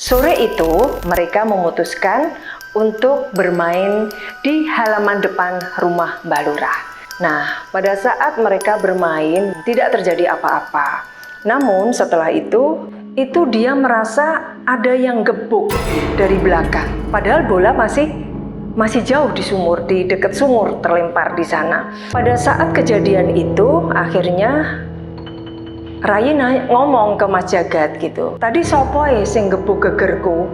Sore itu mereka memutuskan untuk bermain di halaman depan rumah Mbak Lurah. Nah, pada saat mereka bermain tidak terjadi apa-apa. Namun setelah itu dia merasa ada yang gebuk dari belakang. Padahal bola masih jauh di sumur, di dekat sumur terlempar di sana. Pada saat kejadian itu akhirnya Rai ngomong ke Mas Jagat gitu, tadi sopo sing gebuk gegerku?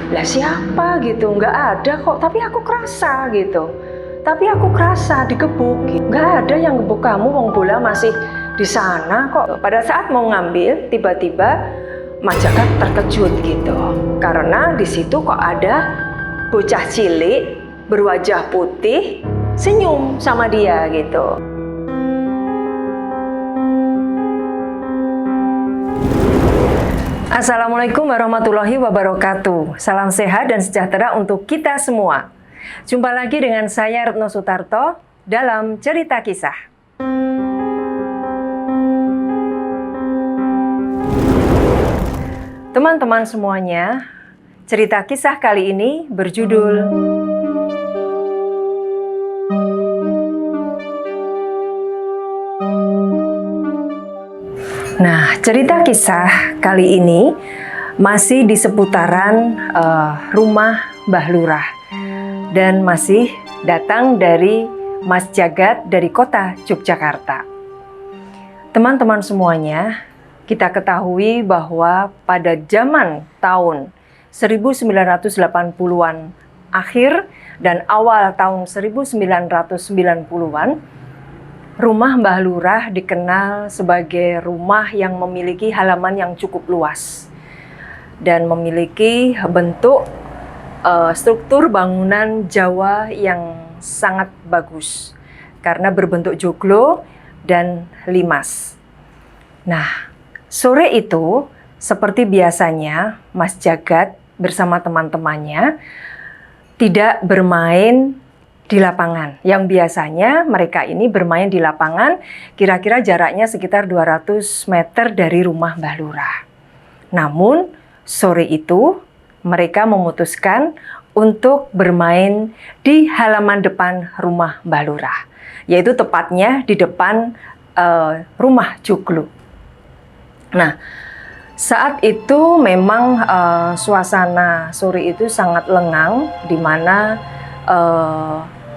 Lah siapa gitu, nggak ada kok, tapi aku kerasa gitu. Tapi aku kerasa digebuk, gitu. Nggak ada yang gebuk kamu, wong bola masih di sana kok. Pada saat mau ngambil, tiba-tiba Mas Jagat terkejut gitu, karena di situ kok ada bocah cilik berwajah putih senyum sama dia gitu. Assalamualaikum warahmatullahi wabarakatuh. Salam sehat dan sejahtera untuk kita semua. Jumpa lagi dengan saya Retno Sutarto dalam Cerita Kisah. Teman-teman semuanya, cerita kisah kali ini berjudul Nah, cerita kisah kali ini masih di seputaran rumah Mbah Lurah dan masih datang dari Mas Jagat dari kota Yogyakarta. Teman-teman semuanya, kita ketahui bahwa pada zaman tahun 1980-an akhir dan awal tahun 1990-an, rumah Mbah Lurah dikenal sebagai rumah yang memiliki halaman yang cukup luas dan memiliki bentuk struktur bangunan Jawa yang sangat bagus karena berbentuk joglo dan limas. Nah, sore itu seperti biasanya Mas Jagat bersama teman-temannya tidak bermain di lapangan. Yang biasanya mereka ini bermain di lapangan kira-kira jaraknya sekitar 200 meter dari rumah Mbah Lurah. Namun sore itu mereka memutuskan untuk bermain di halaman depan rumah Mbah Lurah, yaitu tepatnya di depan rumah joglo. Nah, saat itu memang suasana sore itu sangat lengang, di mana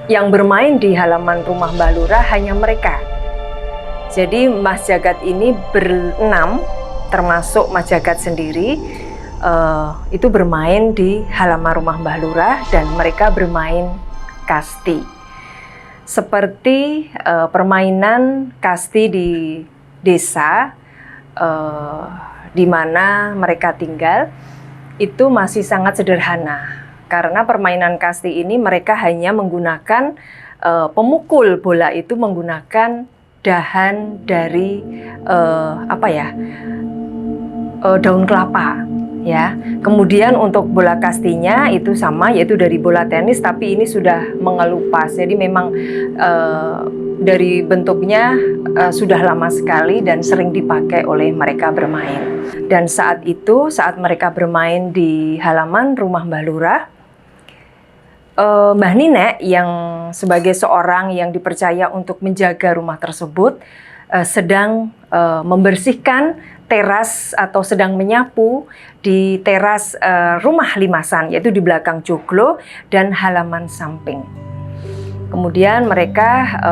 yang bermain di halaman rumah Mbah Lurah hanya mereka. Jadi Mas Jagat ini berenam, termasuk Mas Jagat sendiri, itu bermain di halaman rumah Mbah Lurah dan mereka bermain kasti. Seperti permainan kasti di desa di mana mereka tinggal, itu masih sangat sederhana. Karena permainan kasti ini mereka hanya menggunakan pemukul bola itu menggunakan dahan dari daun kelapa, ya. Kemudian untuk bola kastinya itu sama, yaitu dari bola tenis, tapi ini sudah mengelupas. Jadi memang dari bentuknya sudah lama sekali dan sering dipakai oleh mereka bermain. Dan saat itu, saat mereka bermain di halaman rumah Mbah Lurah, Mbah Ninek yang sebagai seorang yang dipercaya untuk menjaga rumah tersebut sedang membersihkan teras atau sedang menyapu di teras rumah limasan, yaitu di belakang joglo dan halaman samping. Kemudian mereka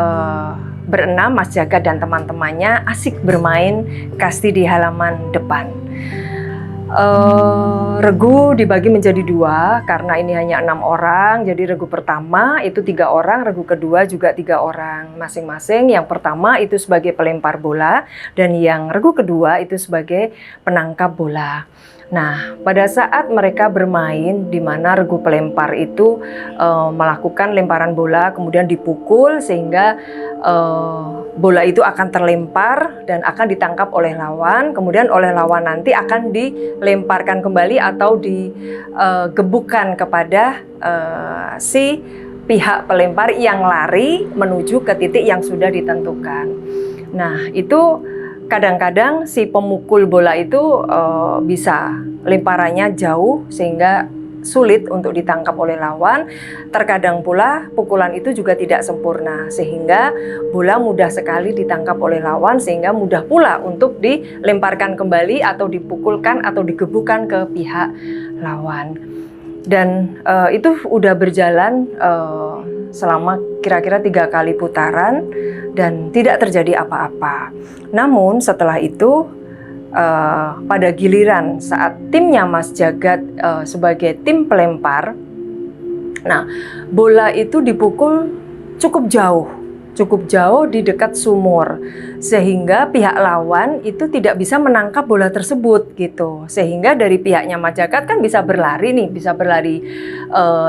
berenam, Mas Jagat dan teman-temannya asik bermain kasti di halaman depan. Regu dibagi menjadi dua karena ini hanya 6 orang. Jadi regu pertama itu 3 orang, regu kedua juga 3 orang masing-masing. Yang pertama itu sebagai pelempar bola dan yang regu kedua itu sebagai penangkap bola. Nah, pada saat mereka bermain di mana regu pelempar itu melakukan lemparan bola kemudian dipukul sehingga bola itu akan terlempar dan akan ditangkap oleh lawan, kemudian oleh lawan nanti akan dilemparkan kembali atau digebukkan kepada si pihak pelempar yang lari menuju ke titik yang sudah ditentukan. Nah, itu kadang-kadang si pemukul bola itu bisa lemparannya jauh sehingga sulit untuk ditangkap oleh lawan. Terkadang pula pukulan itu juga tidak sempurna sehingga bola mudah sekali ditangkap oleh lawan, sehingga mudah pula untuk dilemparkan kembali atau dipukulkan atau digebukan ke pihak lawan. Dan itu udah berjalan selama kira-kira 3 kali putaran dan tidak terjadi apa-apa. Namun setelah itu pada giliran saat timnya Mas Jagat sebagai tim pelempar, nah bola itu dipukul cukup jauh di dekat sumur, sehingga pihak lawan itu tidak bisa menangkap bola tersebut gitu. Sehingga dari pihaknya Mas Jagat kan bisa berlari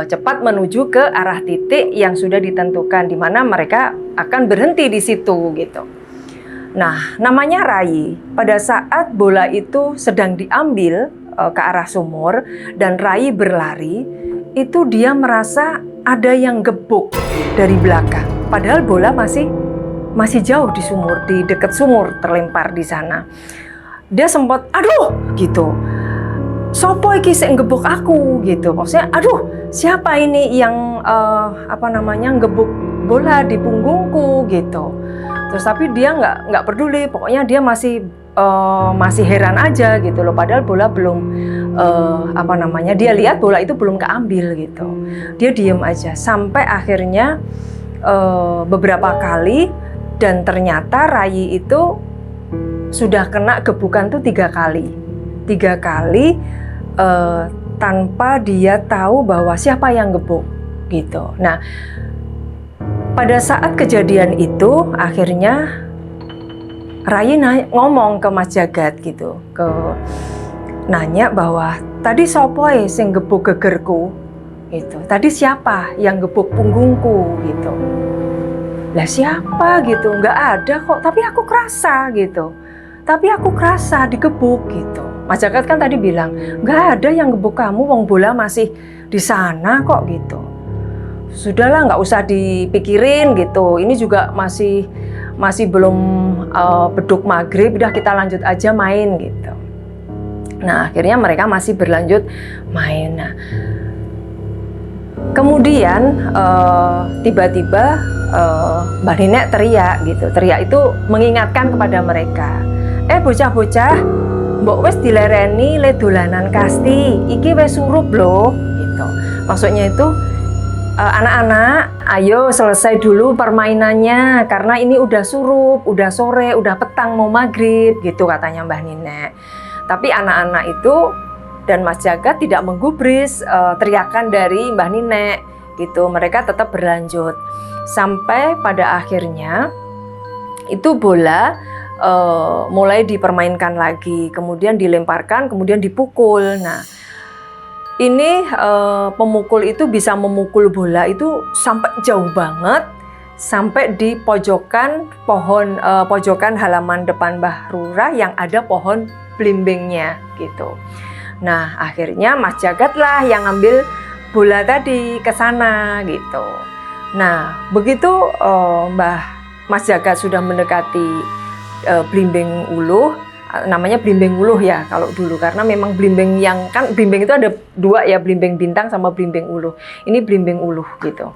cepat menuju ke arah titik yang sudah ditentukan, di mana mereka akan berhenti di situ gitu. Nah, namanya Rai. Pada saat bola itu sedang diambil ke arah sumur dan Rai berlari, itu dia merasa ada yang gebuk dari belakang. Padahal bola masih jauh di sumur, di dekat sumur terlempar di sana. Dia sempat, aduh, gitu. Sopo iki sing gebuk aku gitu. Maksudnya, aduh, siapa ini yang gebuk bola di punggungku gitu. Terus tapi dia nggak peduli, pokoknya dia masih heran aja gitu loh. Padahal bola belum dia lihat bola itu belum keambil gitu. Dia diem aja sampai akhirnya beberapa kali, dan ternyata Rai itu sudah kena gebukan tuh 3 kali. 3 kali tanpa dia tahu bahwa siapa yang gebuk gitu. Nah, pada saat kejadian itu akhirnya Rai ngomong ke Mas Jagat gitu, nanya bahwa tadi sopoe sing gebuk gegerku gitu. Tadi siapa yang gebuk punggungku gitu. Lah siapa gitu, nggak ada kok, tapi aku kerasa gitu. Tapi aku kerasa digebuk gitu. Mas Jagat kan tadi bilang, nggak ada yang gebuk kamu, wong bola masih di sana kok gitu. Sudahlah, nggak usah dipikirin gitu. Ini juga masih belum beduk maghrib, udah kita lanjut aja main gitu. Nah, akhirnya mereka masih berlanjut main. Nah, kemudian tiba-tiba Mbak Nenek teriak gitu. Teriak itu mengingatkan kepada mereka. Bocah-bocah, mbok wis dilereni le dolanan kasti. Iki wis surup loh gitu. Maksudnya itu, anak-anak, ayo selesai dulu permainannya karena ini udah surup, udah sore, udah petang mau maghrib gitu katanya Mbah Nenek. Tapi anak-anak itu dan Mas Jagat tidak menggubris teriakan dari Mbah Nenek gitu. Mereka tetap berlanjut sampai pada akhirnya itu bola mulai dipermainkan lagi, kemudian dilemparkan, kemudian dipukul. Nah, ini pemukul itu bisa memukul bola itu sampai jauh banget, sampai di pojokan pojokan halaman depan Mbah Lurah yang ada pohon blimbingnya gitu. Nah, akhirnya Mas Jagat lah yang ngambil bola tadi ke sana gitu. Nah, begitu Mas Jagat sudah mendekati blimbing uluh, namanya blimbing uluh ya kalau dulu, karena memang blimbing yang kan blimbing itu ada 2 ya, blimbing bintang sama blimbing uluh. Ini blimbing uluh gitu.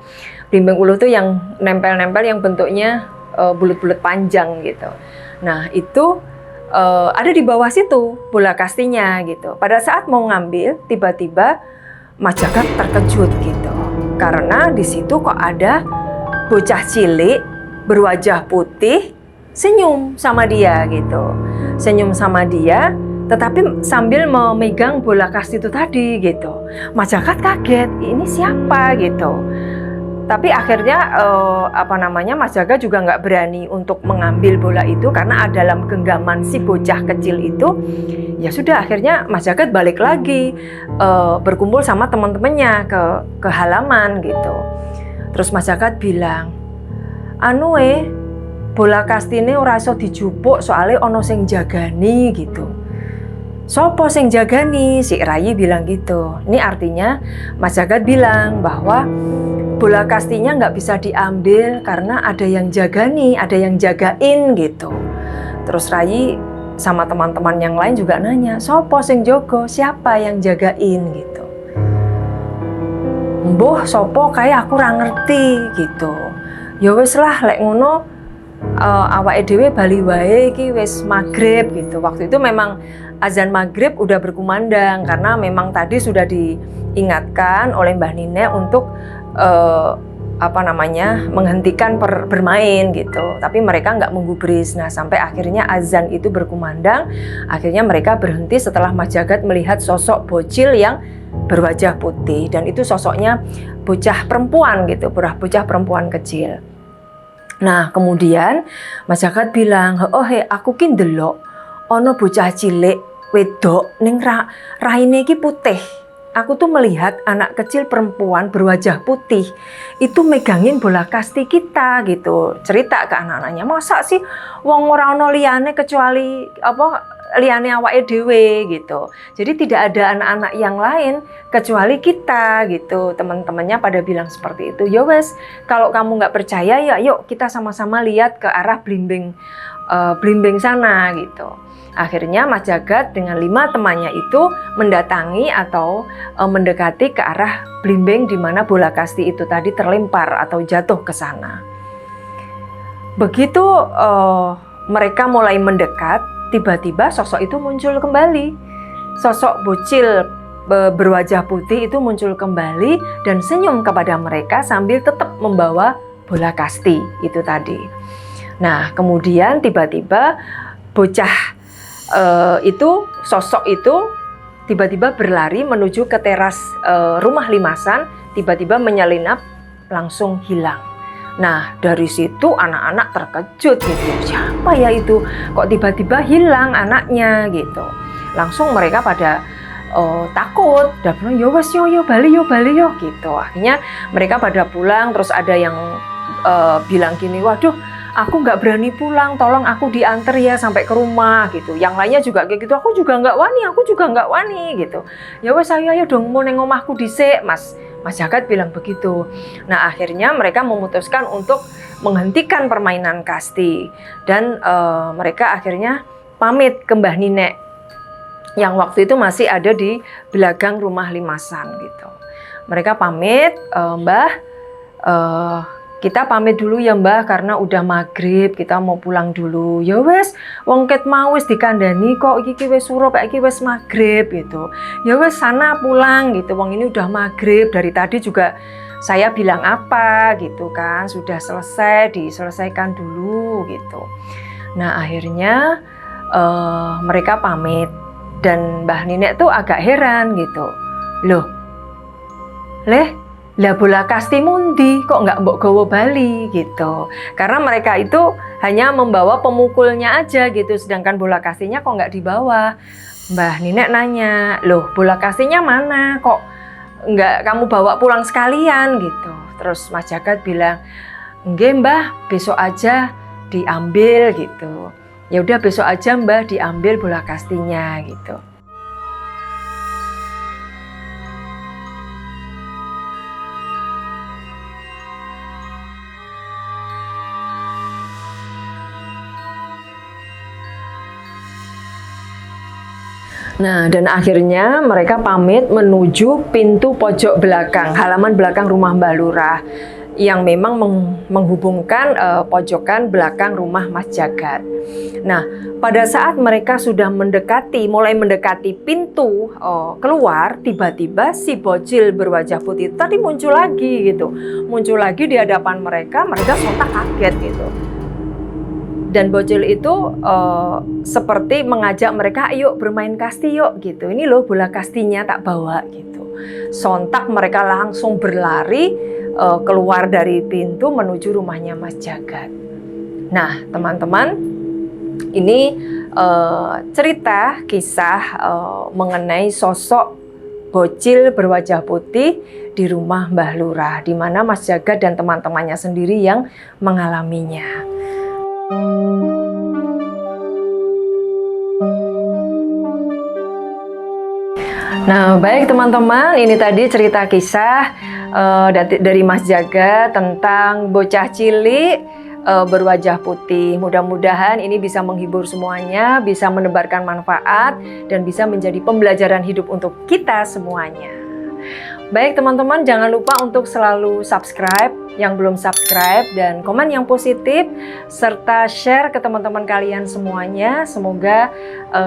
Blimbing uluh tuh yang nempel-nempel yang bentuknya bulat-bulat panjang gitu. Nah, itu ada di bawah situ bola kastinya gitu. Pada saat mau ngambil, tiba-tiba Mas Jagat terkejut gitu. Karena di situ kok ada bocah cilik berwajah putih senyum sama dia gitu. Senyum sama dia, tetapi sambil memegang bola kasti itu tadi gitu. Mas Jagat kaget, ini siapa gitu. Tapi akhirnya Mas Jagat juga nggak berani untuk mengambil bola itu karena dalam genggaman si bocah kecil itu. Ya sudah, akhirnya Mas Jagat balik lagi berkumpul sama teman-temannya ke halaman gitu. Terus Mas Jagat bilang, bola kastine ora iso dijupuk soalnya ono sing jagani gitu. Sopo sing jagani? Si Rai bilang gitu. Ini artinya Mas Jagat bilang bahwa bola kastinya nggak bisa diambil karena ada yang jagani, ada yang jagain gitu. Terus Rayi sama teman-teman yang lain juga nanya, sopo sing jogo, siapa yang jagain gitu. Mbuh sopo kayak aku ora ngerti gitu. Ya wis lah lek ngono awake dhewe bali wae iki wis maghrib gitu. Waktu itu memang azan maghrib udah berkumandang karena memang tadi sudah diingatkan oleh Mbah Nine untuk menghentikan bermain gitu. Tapi mereka nggak menggubris. Nah sampai akhirnya azan itu berkumandang, akhirnya mereka berhenti setelah Mas Jagat melihat sosok bocil yang berwajah putih, dan itu sosoknya bocah perempuan gitu, bocah perempuan kecil. Nah kemudian Mas Jagat bilang, oh aku ki ndelok ono bocah cilik wedok ning raine iki putih. Aku tuh melihat anak kecil perempuan berwajah putih itu megangin bola kasti kita gitu. Cerita ke anak-anaknya, masa sih wong ora ono liyane kecuali liyane awake dhewe gitu. Jadi tidak ada anak-anak yang lain kecuali kita gitu. Teman-temannya pada bilang seperti itu. Ya wes, kalau kamu nggak percaya ya yuk kita sama-sama lihat ke arah blimbing sana gitu. Akhirnya Mas Jagat dengan 5 temannya itu mendatangi atau mendekati ke arah blimbing di mana bola kasti itu tadi terlempar atau jatuh ke sana. Begitu mereka mulai mendekat, tiba-tiba sosok itu muncul kembali. Sosok bocil berwajah putih itu muncul kembali dan senyum kepada mereka sambil tetap membawa bola kasti itu tadi. Nah, kemudian tiba-tiba bocah sosok itu tiba-tiba berlari menuju ke teras rumah limasan, tiba-tiba menyelinap langsung hilang. Nah dari situ anak-anak terkejut gitu, siapa ya itu kok tiba-tiba hilang anaknya gitu. Langsung mereka pada takut, dan bilang yo wes yo bali yo gitu. Akhirnya mereka pada pulang, terus ada yang bilang gini, waduh aku nggak berani pulang, tolong aku diantar ya sampai ke rumah gitu. Yang lainnya juga kayak gitu, aku juga nggak wani gitu. Ya wes ayo dong mau neng omahku dhisik Mas Jagat bilang begitu. Nah akhirnya mereka memutuskan untuk menghentikan permainan kasti, dan mereka akhirnya pamit ke Mbah Nine yang waktu itu masih ada di belakang rumah limasan gitu. Mereka pamit, Mbah kita pamit dulu ya Mbah karena udah maghrib, kita mau pulang dulu. Ya wes, wong ket mau wis dikandani kok iki wis surup iki wis maghrib gitu. Ya wes sana pulang gitu. Wong ini udah maghrib, dari tadi juga saya bilang apa gitu kan, sudah selesai, diselesaikan dulu gitu. Nah akhirnya mereka pamit, dan Mbah Nine tuh agak heran gitu. Loh, lah bola kasti mundi kok nggak mbok gowo bali gitu, karena mereka itu hanya membawa pemukulnya aja gitu, sedangkan bola kastinya kok nggak dibawa. Mbah Nine nanya, loh bola kastinya mana kok nggak kamu bawa pulang sekalian gitu. Terus Mas Jagat bilang, nggih Mbah besok aja diambil gitu. Ya udah besok aja Mbah diambil bola kastinya gitu. Nah, dan akhirnya mereka pamit menuju pintu pojok belakang, halaman belakang rumah Mbah Lurah, yang memang menghubungkan pojokan belakang rumah Mas Jagat. Nah, pada saat mereka sudah mulai mendekati pintu keluar, tiba-tiba si bocil berwajah putih tadi muncul lagi gitu. Muncul lagi di hadapan mereka sontak kaget gitu. Dan bocil itu seperti mengajak mereka, ayo bermain kasti yuk gitu. Ini loh bola kastinya tak bawa gitu. Sontak mereka langsung berlari keluar dari pintu menuju rumahnya Mas Jagat. Nah teman-teman, ini cerita kisah mengenai sosok bocil berwajah putih di rumah Mbah Lurah, di mana Mas Jagat dan teman-temannya sendiri yang mengalaminya. Nah, baik teman-teman, ini tadi cerita kisah dari Mas Jagat tentang bocah cilik berwajah putih. Mudah-mudahan ini bisa menghibur semuanya, bisa menebarkan manfaat, dan bisa menjadi pembelajaran hidup untuk kita semuanya. Baik teman-teman, jangan lupa untuk selalu subscribe yang belum subscribe dan komen yang positif serta share ke teman-teman kalian semuanya. Semoga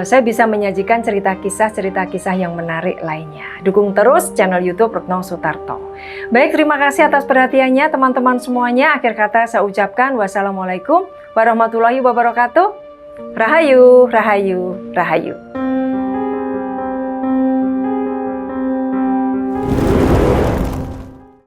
saya bisa menyajikan cerita kisah yang menarik lainnya. Dukung terus channel YouTube Retno Sutarto. Baik, terima kasih atas perhatiannya teman-teman semuanya. Akhir kata saya ucapkan wassalamualaikum warahmatullahi wabarakatuh. Rahayu, rahayu, rahayu.